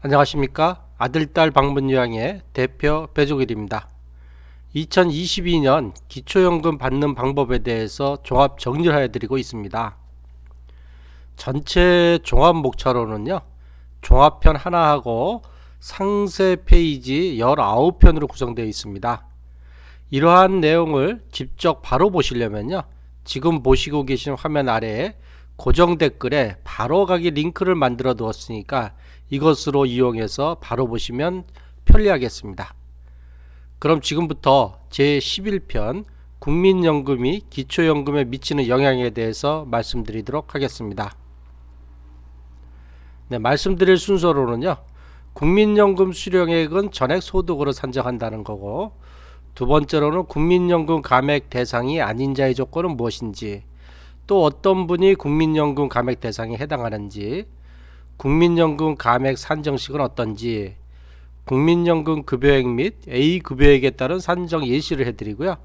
안녕하십니까. 아들딸 방문요양의 대표 배종일입니다. 2022년 기초연금 받는 방법에 대해서 종합 정리를 해드리고 있습니다. 전체 종합 목차로는요, 종합편 하나하고 상세 페이지 19편으로 구성되어 있습니다. 이러한 내용을 직접 바로 보시려면요, 지금 보시고 계신 화면 아래에 고정 댓글에 바로 가기 링크를 만들어 두었으니까 이것으로 이용해서 바로 보시면 편리하겠습니다. 그럼 지금부터 제11편 국민연금이 기초연금에 미치는 영향에 대해서 말씀드리도록 하겠습니다. 네, 말씀드릴 순서로는요, 국민연금 수령액은 전액 소득으로 산정한다는 거고, 두 번째로는 국민연금 감액 대상이 아닌 자의 조건은 무엇인지, 또 어떤 분이 국민연금 감액 대상에 해당하는지, 국민연금 감액 산정식은 어떤지, 국민연금 급여액 및 A급여액에 따른 산정 예시를 해드리고요.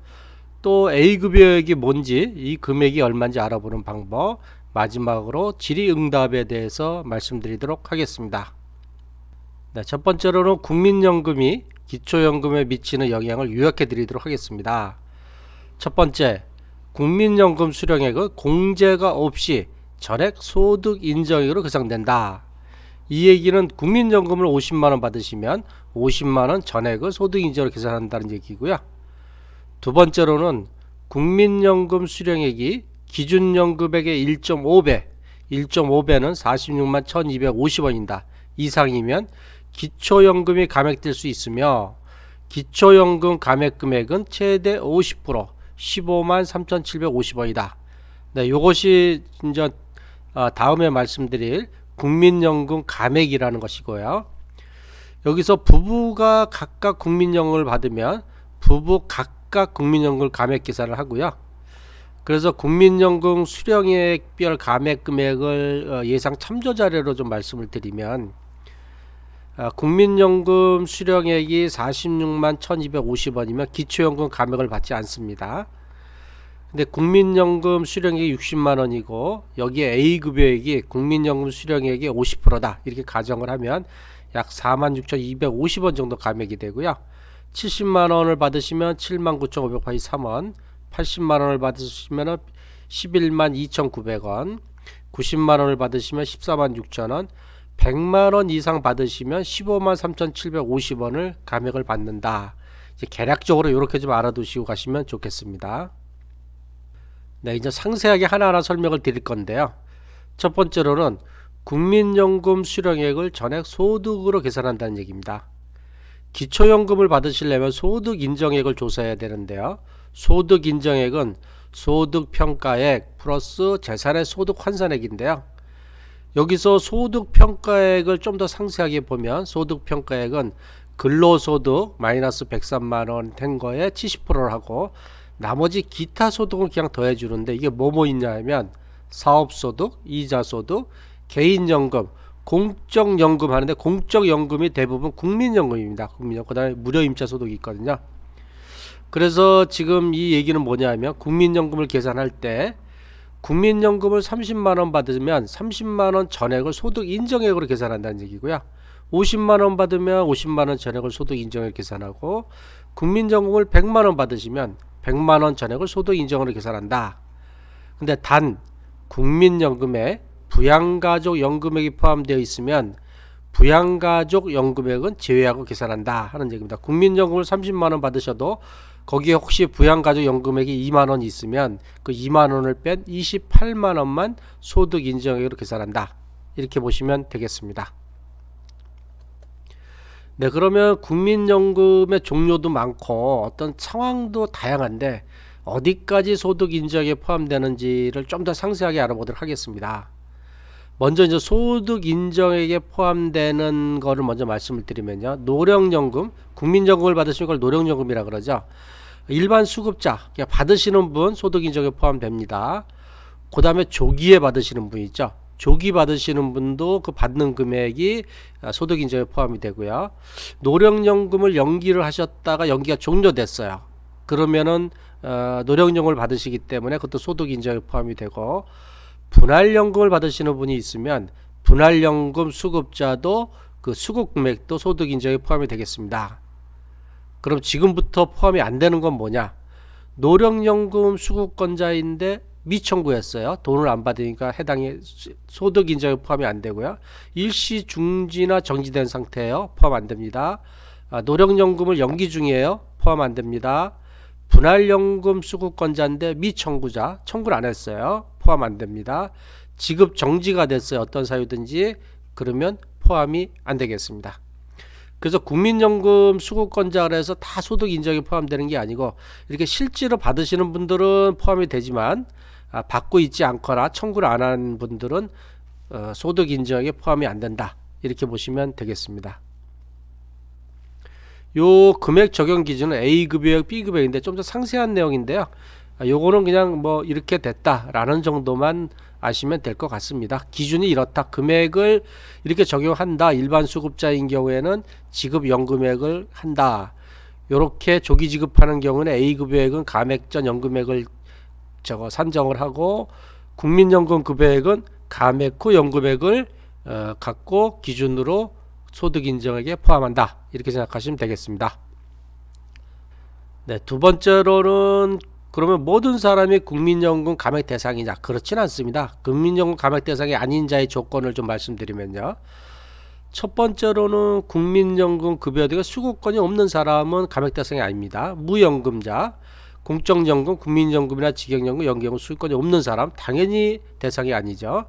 또 A급여액이 뭔지, 이 금액이 얼마인지 알아보는 방법, 마지막으로 질의응답에 대해서 말씀드리도록 하겠습니다. 네, 첫 번째로는 국민연금이 기초연금에 미치는 영향을 요약해 드리도록 하겠습니다. 첫 번째, 국민연금 수령액은 공제가 없이 전액 소득 인정액으로 계산된다. 이 얘기는 국민연금을 50만원 받으시면 50만원 전액을 소득 인정으로 계산한다는 얘기고요. 두 번째로는 국민연금 수령액이 기준연금액의 1.5배, 1.5배는 46만 1250원이다. 이상이면 기초연금이 감액될 수 있으며, 기초연금 감액 금액은 최대 50%, 15만 3750원이다. 네, 요것이 이제 다음에 말씀드릴 국민연금 감액이라는 것이고요. 여기서 부부가 각각 국민연금을 받으면 부부 각각 국민연금 감액 계산을 하고요. 그래서 국민연금 수령액별 감액 금액을 예상 참조 자료로 좀 말씀을 드리면, 국민연금 수령액이 46만 1250원이면 기초연금 감액을 받지 않습니다. 근데 국민연금 수령액이 60만원이고 여기에 A급여액이 국민연금 수령액의 50%다 이렇게 가정을 하면 약 46,250원 정도 감액이 되고요. 70만원을 받으시면 79,583원, 80만원을 받으시면 11만 2,900원, 90만원을 받으시면 14만 6천원, 100만원 이상 받으시면 15만 3,750원을 감액을 받는다. 이제 개략적으로 이렇게 좀 알아두시고 가시면 좋겠습니다. 네, 이제 상세하게 하나하나 설명을 드릴 건데요. 첫 번째로는 국민연금 수령액을 전액 소득으로 계산한다는 얘기입니다. 기초연금을 받으시려면 소득 인정액을 조사해야 되는데요. 소득 인정액은 소득평가액 플러스 재산의 소득 환산액인데요. 여기서 소득평가액을 좀 더 상세하게 보면 소득평가액은 근로소득 마이너스 103만원 된 거에 70%를 하고 나머지 기타 소득을 그냥 더해주는데, 이게 뭐뭐 있냐 하면 사업소득, 이자소득, 개인연금, 공적연금 하는데 공적연금이 대부분 국민연금입니다. 국민연금, 그 다음에 무료임차소득이 있거든요. 그래서 지금 이 얘기는 뭐냐 하면 국민연금을 계산할 때 국민연금을 30만원 받으면 30만원 전액을 소득 인정액으로 계산한다는 얘기고요. 50만원 받으면 50만원 전액을 소득 인정액으로 계산하고, 국민연금을 100만원 받으시면 100만원 전액을 소득 인정으로 계산한다. 근데 단 국민연금에 부양가족 연금액이 포함되어 있으면 부양가족 연금액은 제외하고 계산한다 하는 얘기입니다. 국민연금을 30만원 받으셔도 거기에 혹시 부양가족 연금액이 2만원 있으면 그 2만원을 뺀 28만원만 소득 인정액으로 계산한다. 이렇게 보시면 되겠습니다. 네, 그러면 국민연금의 종류도 많고 어떤 상황도 다양한데 어디까지 소득 인정에 포함되는지를 좀 더 상세하게 알아보도록 하겠습니다. 먼저 이제 소득 인정액에 포함되는 거를 먼저 말씀을 드리면요. 노령연금, 국민연금을 받으시는 걸 노령연금이라 그러죠. 일반 수급자, 그냥 받으시는 분 소득 인정에 포함됩니다. 그 다음에 조기에 받으시는 분 있죠. 조기 받으시는 분도 그 받는 금액이 소득 인정에 포함이 되고요. 노령연금을 연기를 하셨다가 연기가 종료됐어요. 그러면은 노령연금을 받으시기 때문에 그것도 소득 인정에 포함이 되고, 분할연금을 받으시는 분이 있으면 분할연금 수급자도 그 수급 금액도 소득 인정에 포함이 되겠습니다. 그럼 지금부터 포함이 안 되는 건 뭐냐? 노령연금 수급권자인데 미청구했어요. 돈을 안 받으니까 해당이 소득 인정에 포함이 안 되고요. 일시 중지나 정지된 상태예요. 포함 안 됩니다. 노령연금을 연기 중이에요. 포함 안 됩니다. 분할연금 수급권자인데 미청구자, 청구를 안 했어요. 포함 안 됩니다. 지급 정지가 됐어요. 어떤 사유든지. 그러면 포함이 안 되겠습니다. 그래서 국민연금 수급권자라 해서 다 소득 인정에 포함되는 게 아니고 이렇게 실제로 받으시는 분들은 포함이 되지만 받고 있지 않거나 청구를 안 한 분들은 소득 인정에 포함이 안 된다. 이렇게 보시면 되겠습니다. 요 금액 적용 기준은 A급여액, B급여액인데 좀 더 상세한 내용인데요. 요거는 그냥 뭐 이렇게 됐다라는 정도만 아시면 될 것 같습니다. 기준이 이렇다. 금액을 이렇게 적용한다. 일반 수급자인 경우에는 지급 연금액을 한다. 요렇게 조기 지급하는 경우는 A급여액은 감액 전 연금액을 산정을 하고 국민연금 급여액은 감액 후 연금액을 갖고 기준으로 소득 인정액에 포함한다. 이렇게 생각하시면 되겠습니다. 네, 두 번째로는 그러면 모든 사람이 국민연금 감액 대상이냐? 그렇진 않습니다. 국민연금 감액 대상이 아닌 자의 조건을 좀 말씀드리면요. 첫 번째로는 국민연금 급여 등의 수급권이 없는 사람은 감액 대상이 아닙니다. 무연금자, 공적연금, 국민연금이나 직역연금, 연기연금 수급권이 없는 사람 당연히 대상이 아니죠.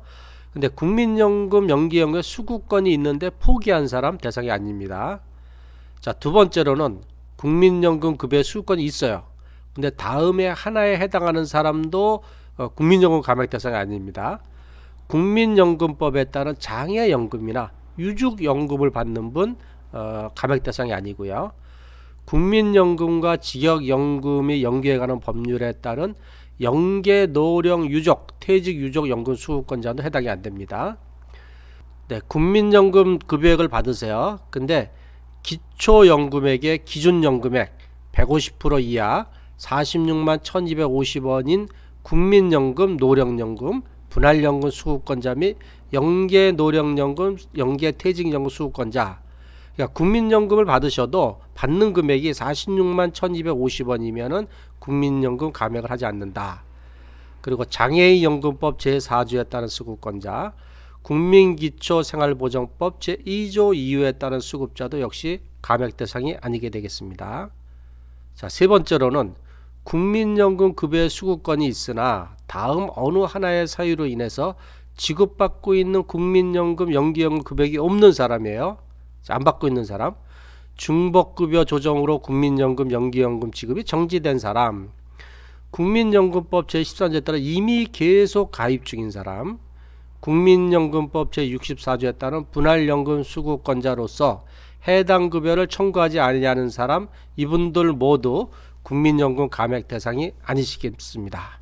근데 국민연금, 연기연금에 수급권이 있는데 포기한 사람 대상이 아닙니다. 자, 두 번째로는 국민연금 급여에 수급권이 있어요. 근데 다음에 하나에 해당하는 사람도 국민연금 감액 대상이 아닙니다. 국민연금법에 따른 장애연금이나 유족연금을 받는 분 감액 대상이 아니고요. 국민연금과 직역연금이 연계해가는 법률에 따른 영계 노령 유족, 퇴직 유족 연금 수급권자도 해당이 안 됩니다. 네, 국민연금 급여액을 받으세요. 근데 기초연금액의 기준연금액 150% 이하 46만 1250원인 국민연금, 노령연금, 분할연금 수급권자 및 영계 노령연금, 영계 퇴직연금 수급권자. 그러니까 국민연금을 받으셔도 받는 금액이 46만 1250원이면은 국민연금 감액을 하지 않는다. 그리고 장애인연금법 제4조에 따른 수급권자, 국민기초생활보장법 제2조 2호에 따른 수급자도 역시 감액 대상이 아니게 되겠습니다. 자, 세 번째로는 국민연금 급여의 수급권이 있으나 다음 어느 하나의 사유로 인해서 지급받고 있는 국민연금, 연기연금 급여액이 없는 사람이에요. 자, 안 받고 있는 사람. 중복급여 조정으로 국민연금, 연기연금 지급이 정지된 사람. 국민연금법 제13조에 따라 이미 계속 가입 중인 사람. 국민연금법 제64조에 따른 분할연금 수급권자로서 해당 급여를 청구하지 아니하는 사람, 이분들 모두 국민연금 감액 대상이 아니시겠습니다.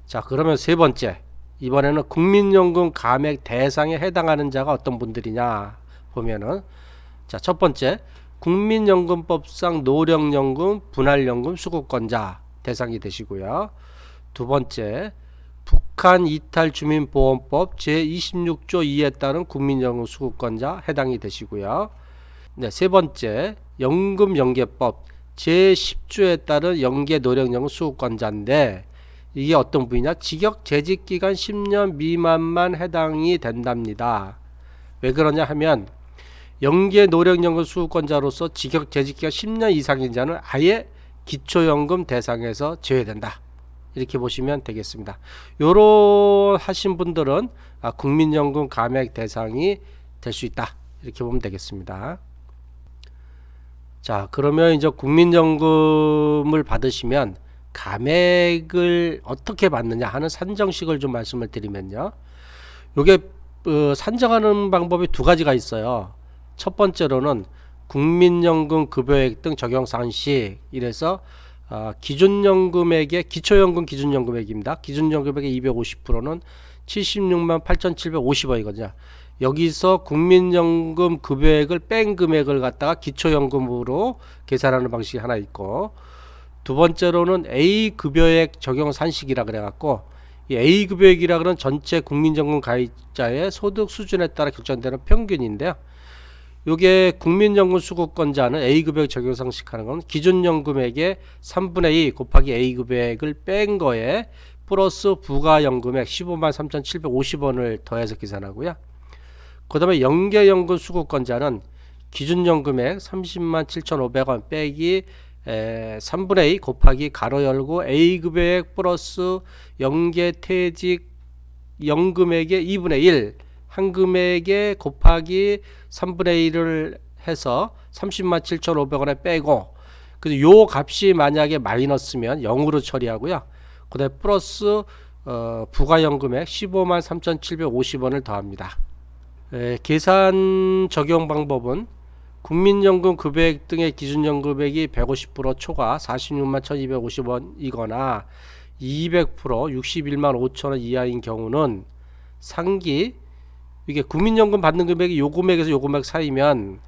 자, 그러면 세 번째, 이번에는 국민연금 감액 대상에 해당하는 자가 어떤 분들이냐 보면은, 자, 첫 번째, 국민연금법상 노령연금, 분할연금 수급권자 대상이 되시고요. 두 번째, 북한 이탈주민보험법 제26조 2에 따른 국민연금 수급권자 해당이 되시고요. 네, 세 번째, 연금연계법 제10조에 따른 연계 노령연금 수급권자인데 이게 어떤 부위냐? 직역 재직기간 10년 미만만 해당이 된답니다. 왜 그러냐 하면 연계 노령연금 수급권자로서 직역 재직기간 10년 이상인 자는 아예 기초연금 대상에서 제외된다. 이렇게 보시면 되겠습니다. 요런 하신 분들은 국민연금 감액 대상이 될 수 있다. 이렇게 보면 되겠습니다. 자, 그러면 이제 국민연금을 받으시면 감액을 어떻게 받느냐 하는 산정식을 좀 말씀을 드리면요. 요게 산정하는 방법이 두 가지가 있어요. 첫 번째로는 국민연금 급여액 등 적용상식 이래서 기준연금액의 기초연금 기준연금액입니다. 기준연금액의 250%는 76만 8,750원이거든요. 여기서 국민연금 급여액을 뺀 금액을 갖다가 기초연금으로 계산하는 방식이 하나 있고, 두 번째로는 A 급여액 적용 산식이라 그래갖고 이 A급여액이라 그런 전체 국민연금 가입자의 소득 수준에 따라 결정되는 평균인데요. 요게 국민연금 수급권자는 A급여액 적용 상식하는 건 기준연금액의 3분의 2 곱하기 A급여액을 뺀 거에 플러스 부가연금액 15만 3,750원을 더해서 계산하고요. 그 다음에 연계연금 수급권자는 기준연금액 30만 7,500원 빼기 3분의 2 곱하기 가로 열고 A급여액 플러스 연계퇴직 연금액의 2분의 1 한 금액에 곱하기 3분의 1을 해서 30만 7,500원에 빼고, 그래서 요 값이 만약에 마이너스면 0으로 처리하고요. 그 다음에 플러스 부가연금액 15만 3,750원을 더합니다. 계산 적용 방법은 국민연금 급여액 등의 기준연금액이 150% 초과 46만 1250원이거나 200% 61만 5천원 이하인 경우는 상기, 이게 국민연금 받는 금액이 요 금액에서 요 금액 사이면,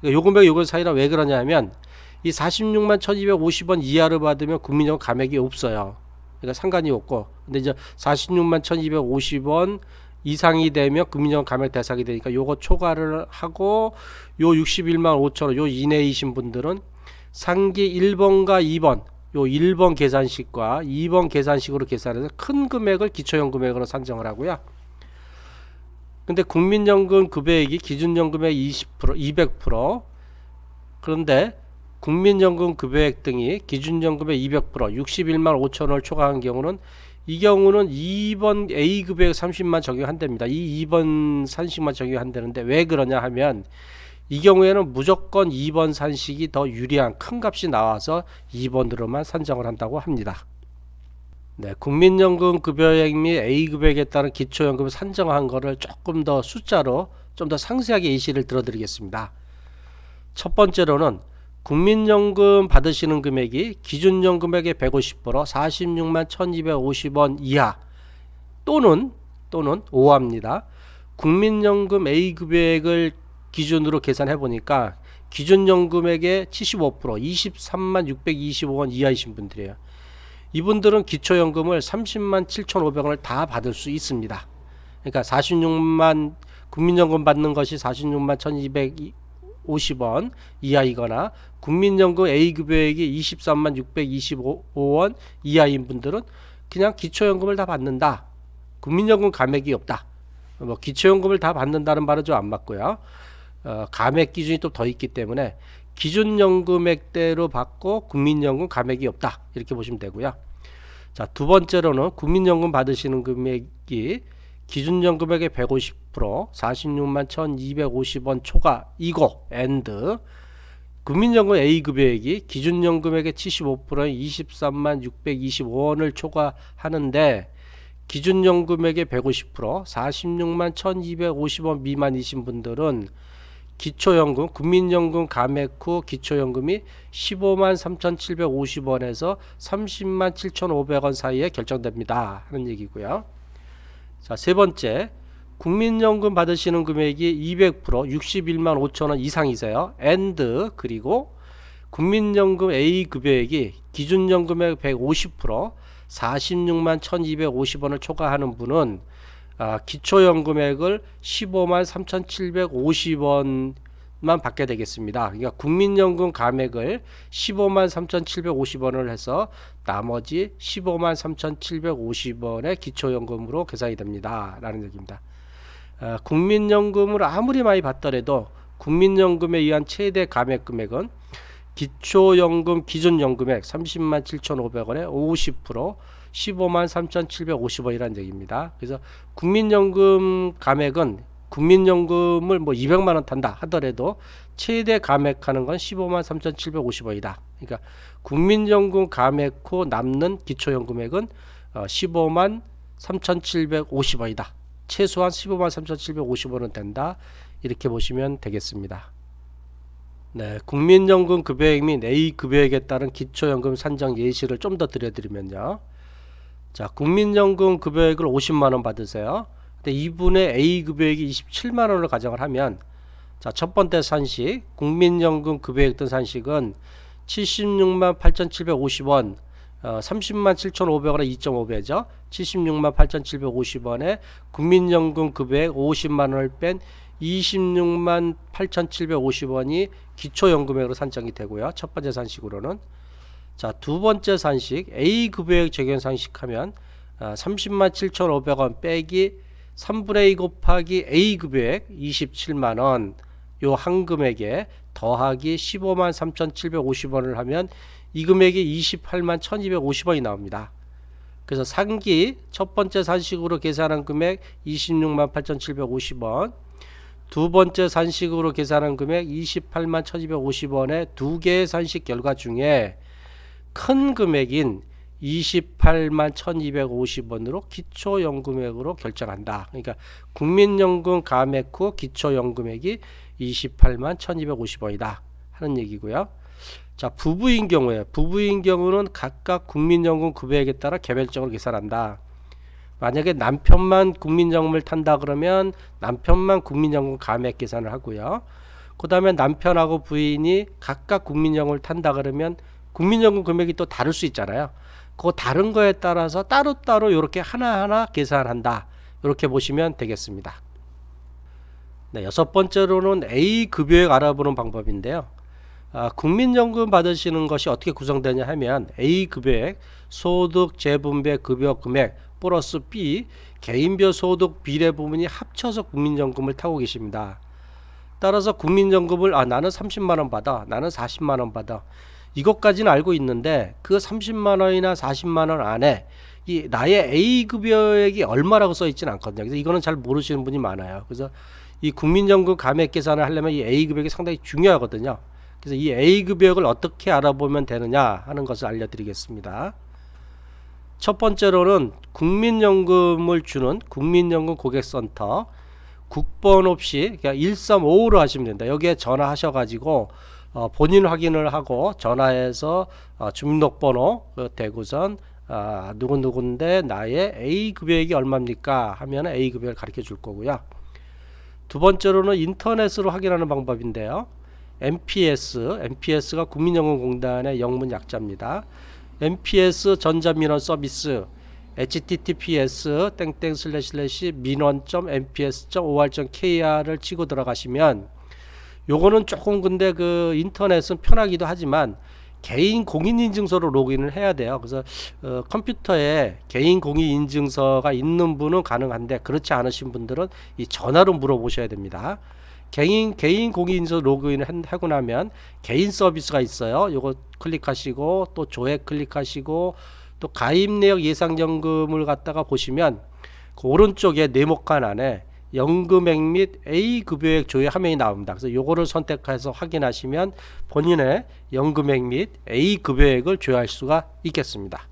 요 금액 요 금액 사이라 왜 그러냐 하면 이 46만 1250원 이하를 받으면 국민연금 감액이 없어요. 그러니까 상관이 없고, 근데 이제 46만 1250원 이상이 되면 국민연금 감액 대상이 되니까 요거 초과를 하고, 요 61만 5천원 요 이내이신 분들은 상기 1번과 2번 요 1번 계산식과 2번 계산식으로 계산해서 큰 금액을 기초연금액으로 산정을 하고요. 근데 국민연금 급여액이 기준연금액 20% 200%, 그런데 국민연금 급여액 등이 기준연금액 200% 61만 5천원을 초과한 경우는, 이 경우는 2번 A급여액 30만 적용한답니다. 이 2번 산식만 적용한다는데 왜 그러냐 하면 이 경우에는 무조건 2번 산식이 더 유리한 큰 값이 나와서 2번으로만 산정을 한다고 합니다. 네, 국민연금 급여액 및 A급여액에 따른 기초연금을 산정한 거를 조금 더 숫자로 좀 더 상세하게 예시를 들어드리겠습니다. 첫 번째로는 국민연금 받으시는 금액이 기준연금액의 150% 46만 1250원 이하 또는 5합니다. 국민연금 A급여액을 기준으로 계산해 보니까 기준연금액의 75% 23만 625원 이하이신 분들이에요. 이분들은 기초연금을 30만 7,500원을 다 받을 수 있습니다. 그러니까 46만 국민연금 받는 것이 46만 1250원 이하이거나 국민연금 A급여액이 23만 625원 이하인 분들은 그냥 기초연금을 다 받는다. 국민연금 감액이 없다. 뭐 기초연금을 다 받는다는 말은 좀 안 맞고요. 감액 기준이 또 더 있기 때문에 기준연금액대로 받고 국민연금 감액이 없다, 이렇게 보시면 되고요. 자, 두 번째로는 국민연금 받으시는 금액이 기준연금액의 150% 46만 1250원 초과이고 and 국민연금 A급여액이 기준연금액의 75% 23만 625원을 초과하는데 기준연금액의 150% 46만 1250원 미만이신 분들은 기초연금, 국민연금 감액 후 기초연금이 15만 3,750원에서 30만 7,500원 사이에 결정됩니다 하는 얘기고요. 자, 세 번째, 국민연금 받으시는 금액이 200% 61만 5천원 이상이세요. and 그리고 국민연금 A급여액이 기준연금액 150% 46만 1250원을 초과하는 분은 기초연금액을 15만 3,750원만 받게 되겠습니다. 그러니까 국민연금 감액을 15만 3,750원을 해서 나머지 15만 3,750원의 기초연금으로 계산이 됩니다 라는 얘기입니다. 국민연금을 아무리 많이 받더라도 국민연금에 의한 최대 감액 금액은 기초연금 기준연금액 30만 7,500원에 50% 15만 3,750원이라는 얘기입니다. 그래서 국민연금 감액은 국민연금을 뭐 200만원 탄다 하더라도 최대 감액하는 건 15만 3,750원이다. 그러니까 국민연금 감액 후 남는 기초연금액은 15만 3,750원이다. 최소한 15만 3,750원은 된다. 이렇게 보시면 되겠습니다. 네, 국민연금 급여액 및 A급여액에 따른 기초연금 산정 예시를 좀 더 드려드리면요. 자, 국민연금 급여액을 50만원 받으세요. 근데 이분의 A급여액이 27만원을 가정을 하면, 자, 첫 번째 산식 국민연금 급여액 등 산식은 76만 8,750원 30만 7,500원에 2.5배죠. 76만 8,750원에 국민연금 급여액 50만원을 뺀 26만 8,750원이 기초연금액으로 산정이 되고요. 첫 번째 산식으로는. 자, 두 번째 산식 A 급여액 적용 산식하면 30만 7,500원 빼기 3분의 2 곱하기 A 급여액 27만원 요 한 금액에 더하기 15만 3,750원을 하면 이 금액이 28만 1,250원이 나옵니다. 그래서 상기 첫 번째 산식으로 계산한 금액 26만 8,750원, 두 번째 산식으로 계산한 금액 28만 1,250원의 두 개의 산식 결과 중에 큰 금액인 28만 1,250원으로 기초연금액으로 결정한다. 그러니까 국민연금 감액 후 기초연금액이 28만 1,250원이다 하는 얘기고요. 자, 부부인 경우는 각각 국민연금 급여액에 따라 개별적으로 계산한다. 만약에 남편만 국민연금을 탄다 그러면 남편만 국민연금 감액 계산을 하고요. 그 다음에 남편하고 부인이 각각 국민연금을 탄다 그러면 국민연금 금액이 또 다를 수 있잖아요. 그 다른 거에 따라서 따로따로 이렇게 하나하나 계산한다. 이렇게 보시면 되겠습니다. 네, 여섯 번째로는 A 급여액 알아보는 방법인데요. 국민연금 받으시는 것이 어떻게 구성되냐 하면 A 급여액, 소득 재분배 급여 금액 플러스 B, 개인별 소득 비례 부분이 합쳐서 국민연금을 타고 계십니다. 따라서 국민연금을 나는 30만원 받아, 나는 40만원 받아, 이것까지는 알고 있는데 그 30만원이나 40만원 안에 이 나의 A 급여액이 얼마라고 써 있지는 않거든요. 그래서 이거는 잘 모르시는 분이 많아요. 그래서 이 국민연금 감액 계산을 하려면 이 A 급여액이 상당히 중요하거든요. 그래서 이 A 급여액을 어떻게 알아보면 되느냐 하는 것을 알려드리겠습니다. 첫 번째로는 국민연금을 주는 국민연금 고객센터 국번 없이 그냥 1355로 하시면 된다. 여기에 전화하셔가지고 본인 확인을 하고 전화해서 주민등록번호 대구선 누구누구인데 나의 A 급여액이 얼마입니까 하면 A 급여액을 가르쳐 줄 거고요. 두 번째로는 인터넷으로 확인하는 방법인데요. MPS가 국민연금공단의 영문 약자입니다. MPS 전자민원 서비스 https 민원.mps.or.kr을 치고 들어가시면 요거는 조금 근데 그 인터넷은 편하기도 하지만 개인 공인인증서로 로그인을 해야 돼요. 그래서 컴퓨터에 개인 공인인증서가 있는 분은 가능한데 그렇지 않으신 분들은 이 전화로 물어보셔야 됩니다. 개인 공인인증서 로그인을 하고 나면 개인 서비스가 있어요. 요거 클릭하시고 또 조회 클릭하시고 또 가입 내역 예상연금을 갖다가 보시면 그 오른쪽에 네모칸 안에 연금액 및 A 급여액 조회 화면이 나옵니다. 그래서 요거를 선택해서 확인하시면 본인의 연금액 및 A 급여액을 조회할 수가 있겠습니다.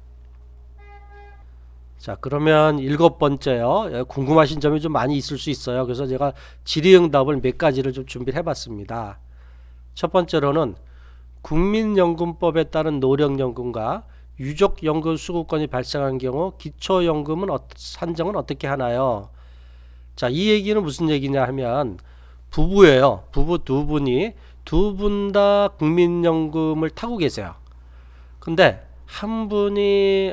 자, 그러면 일곱 번째요. 궁금하신 점이 좀 많이 있을 수 있어요. 그래서 제가 질의응답을 몇 가지를 좀 준비를 해봤습니다. 첫 번째로는 국민연금법에 따른 노령연금과 유족연금 수급권이 발생한 경우 기초연금은 산정은 어떻게 하나요? 자, 이 얘기는 무슨 얘기냐 하면 부부예요. 부부 두 분이 두 분 다 국민연금을 타고 계세요. 근데 한 분이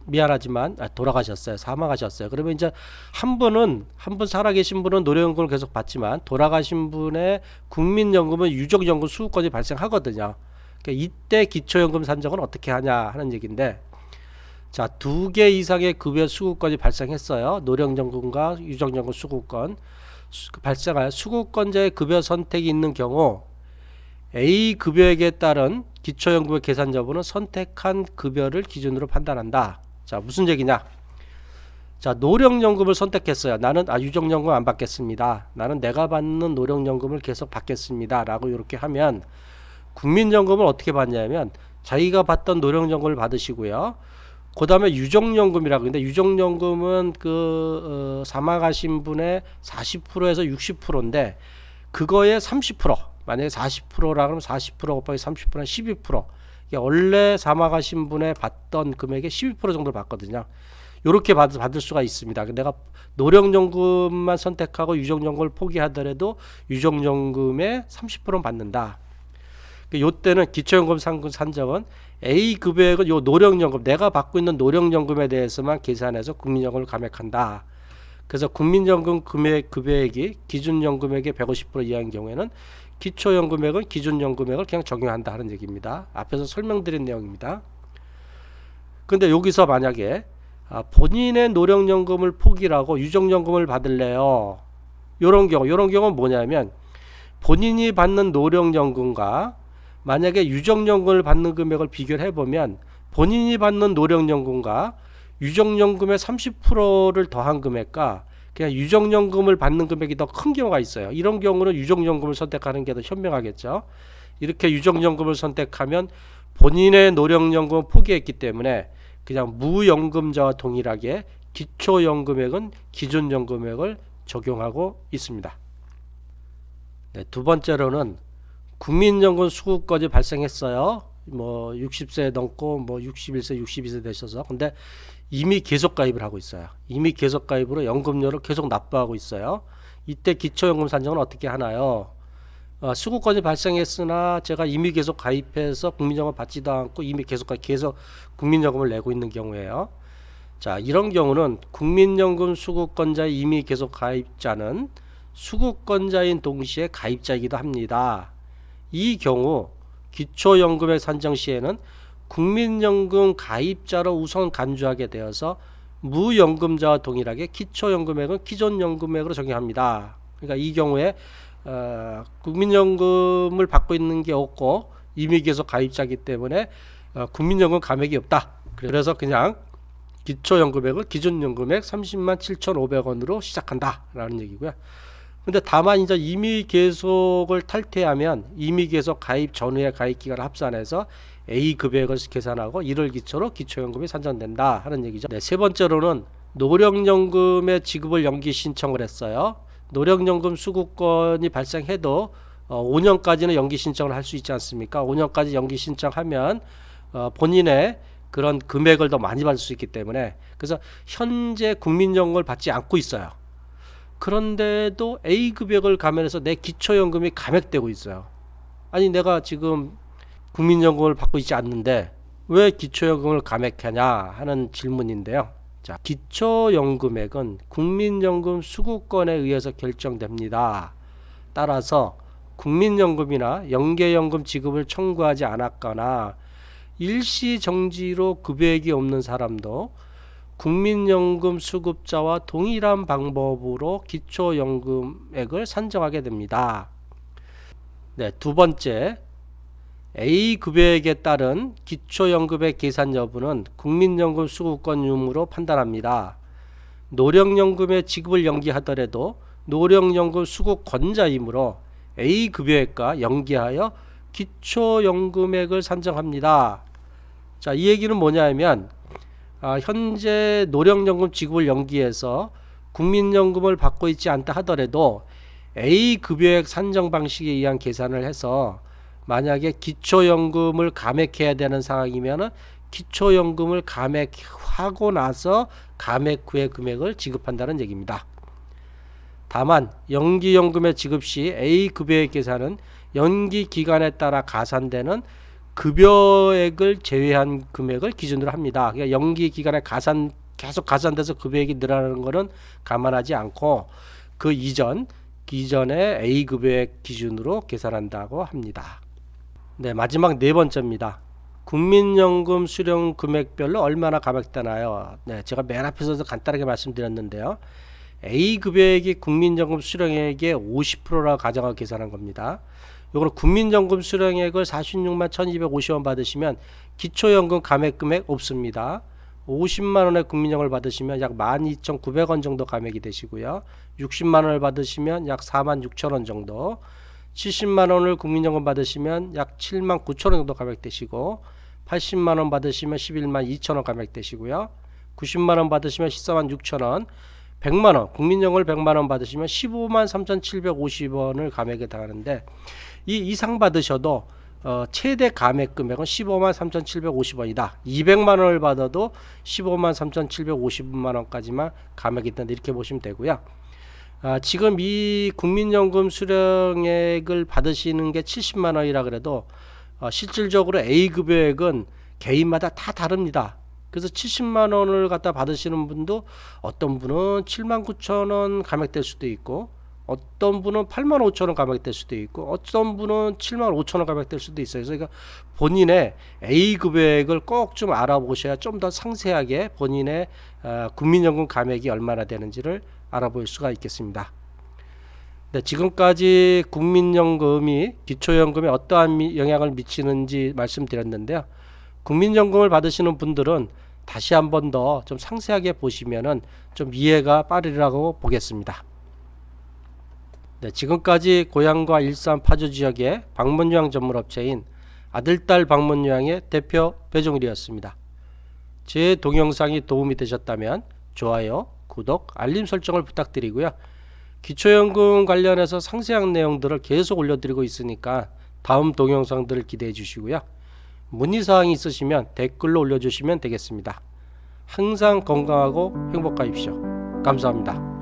미안하지만 돌아가셨어요. 사망하셨어요. 그러면 이제 한 분 살아계신 분은 노령연금을 계속 받지만 돌아가신 분의 국민연금은 유족연금 수급권이 발생하거든요. 그러니까 이때 기초연금 산정은 어떻게 하냐 하는 얘기인데, 자, 두 개 이상의 급여 수급권이 발생했어요. 노령연금과 유족연금 수급권 발생할 수급권자의 급여 선택이 있는 경우 A 급여액에 따른 기초연금의 계산 여부는 선택한 급여를 기준으로 판단한다. 자, 무슨 얘기냐? 자, 노령연금을 선택했어요. 나는 유족연금 안 받겠습니다. 나는 내가 받는 노령연금을 계속 받겠습니다. 라고 이렇게 하면 국민연금을 어떻게 받냐면 자기가 받던 노령연금을 받으시고요. 그 다음에 유족연금이라고 하는데 유족연금은 사망하신 분의 40%에서 60%인데 그거의 30%, 만약에 40%라 그러면 40% 곱하기 30%는 12%. 원래 사망하신 분의 받던 금액의 12% 정도를 받거든요. 이렇게 받을 수가 있습니다. 내가 노령연금만 선택하고 유족연금을 포기하더라도 유족연금의 30%는 받는다. 요때는 기초연금 산정은 A급여액은 요 노령연금, 내가 받고 있는 노령연금에 대해서만 계산해서 국민연금을 감액한다. 그래서 국민연금 급여액이 기준연금액의 150% 이하인 경우에는 기초연금액은 기준연금액을 그냥 적용한다 하는 얘기입니다. 앞에서 설명드린 내용입니다. 근데 여기서 만약에 본인의 노령연금을 포기를 하고 유족연금을 받을래요. 요런 경우는 뭐냐면 본인이 받는 노령연금과 만약에 유족연금을 받는 금액을 비교를 해보면 본인이 받는 노령연금과 유족연금의 30%를 더한 금액과 그냥 유족연금을 받는 금액이 더 큰 경우가 있어요. 이런 경우는 유족연금을 선택하는 게 더 현명하겠죠. 이렇게 유족연금을 선택하면 본인의 노령연금을 포기했기 때문에 그냥 무연금자와 동일하게 기초연금액은 기준연금액을 적용하고 있습니다. 네, 두 번째로는 국민연금 수급까지 발생했어요. 뭐 60세 넘고 뭐 61세, 62세 되셔서 근데 이미 계속 가입을 하고 있어요. 이미 계속 가입으로 연금료를 계속 납부하고 있어요. 이때 기초연금 산정은 어떻게 하나요? 수급권이 발생했으나 제가 이미 계속 가입해서 국민연금 받지도 않고 이미 계속 국민연금을 내고 있는 경우에요. 자, 이런 경우는 국민연금 수급권자의 이미 계속 가입자는 수급권자인 동시에 가입자이기도 합니다. 이 경우 기초연금의 산정 시에는 국민연금 가입자로 우선 간주하게 되어서 무연금자와 동일하게 기초연금액은 기존연금액으로 적용합니다. 그러니까 이 경우에 국민연금을 받고 있는 게 없고 이미 계속 가입자이기 때문에 국민연금 감액이 없다. 그래서 그냥 기초연금액을 기준연금액 30만 7,500원으로 시작한다 라는 얘기고요. 근데 다만 이제 이미 계속을 탈퇴하면 이미 계속 가입 전후의 가입 기간을 합산해서 A 급여액을 계산하고 이를 기초로 기초연금이 산정된다 하는 얘기죠. 네, 세 번째로는 노령연금의 지급을 연기 신청을 했어요. 노령연금 수급권이 발생해도 5년까지는 연기 신청을 할 수 있지 않습니까? 5년까지 연기 신청하면 본인의 그런 금액을 더 많이 받을 수 있기 때문에 그래서 현재 국민연금을 받지 않고 있어요. 그런데도 A급여액을 감면해서 내 기초연금이 감액되고 있어요. 아니 내가 지금 국민연금을 받고 있지 않는데 왜 기초연금을 감액하냐 하는 질문인데요. 자, 기초연금액은 국민연금 수급권에 의해서 결정됩니다. 따라서 국민연금이나 연계연금 지급을 청구하지 않았거나 일시정지로 급여액이 없는 사람도 국민연금 수급자와 동일한 방법으로 기초연금액을 산정하게 됩니다. 네, 두 번째, A급여액에 따른 기초연금액 계산 여부는 국민연금 수급권 유무로 판단합니다. 노령연금의 지급을 연기하더라도 노령연금 수급권자이므로 A급여액과 연기하여 기초연금액을 산정합니다. 자, 이 얘기는 뭐냐면 현재 노령연금 지급을 연기해서 국민연금을 받고 있지 않다 하더라도 A급여액 산정 방식에 의한 계산을 해서 만약에 기초연금을 감액해야 되는 상황이면 기초연금을 감액하고 나서 감액 후의 금액을 지급한다는 얘기입니다. 다만 연기연금의 지급 시 A급여액 계산은 연기 기간에 따라 가산되는 급여액을 제외한 금액을 기준으로 합니다. 그러니까 연기 기간에 계속 가산돼서 급여액이 늘어나는 것은 감안하지 않고 그 이전에 A급여액 기준으로 계산한다고 합니다. 네, 마지막 네 번째입니다. 국민연금 수령 금액별로 얼마나 감액되나요? 네, 제가 맨 앞에서도 간단하게 말씀드렸는데요. A급여액이 국민연금 수령액의 50%라 가정하고 계산한 겁니다. 요거는 국민연금 수령액을 46만 1250원 받으시면 기초연금 감액금액 없습니다. 50만원의 국민연금을 받으시면 약 12,900원 정도 감액이 되시고요. 60만원을 받으시면 약 46,000원 정도, 70만원을 국민연금 받으시면 약 79,000원 정도 감액되시고, 80만원 받으시면 11만 2천원 감액되시고요. 90만원 받으시면 14만 6천원, 100만원 국민연금을 100만원 받으시면 15만 3,750원을 감액에 당하는데 이 이상 받으셔도 최대 감액 금액은 15만 3,750원이다. 200만원을 받아도 15만 3,750만원까지만 감액이 된다. 이렇게 보시면 되고요. 지금 이 국민연금 수령액을 받으시는 게 70만원이라 그래도 실질적으로 A급여액은 개인마다 다 다릅니다. 그래서 70만 원을 갖다 받으시는 분도 어떤 분은 7만 9천 원 감액될 수도 있고, 어떤 분은 8만 5천 원 감액될 수도 있고, 어떤 분은 7만 5천 원 감액될 수도 있어요. 그러니까 본인의 A급여액을 꼭 좀 알아보셔야 좀 더 상세하게 본인의 국민연금 감액이 얼마나 되는지를 알아볼 수가 있겠습니다. 네, 지금까지 국민연금이 기초연금에 어떠한 영향을 미치는지 말씀드렸는데요. 국민연금을 받으시는 분들은 다시 한 번 더 좀 상세하게 보시면은 좀 이해가 빠르리라고 보겠습니다. 네, 지금까지 고향과 일산 파주 지역의 방문요양 전문업체인 아들딸 방문요양의 대표 배종일이었습니다. 제 동영상이 도움이 되셨다면 좋아요, 구독, 알림 설정을 부탁드리고요. 기초연금 관련해서 상세한 내용들을 계속 올려드리고 있으니까 다음 동영상들을 기대해 주시고요. 문의사항이 있으시면 댓글로 올려주시면 되겠습니다. 항상 건강하고 행복하십시오. 감사합니다.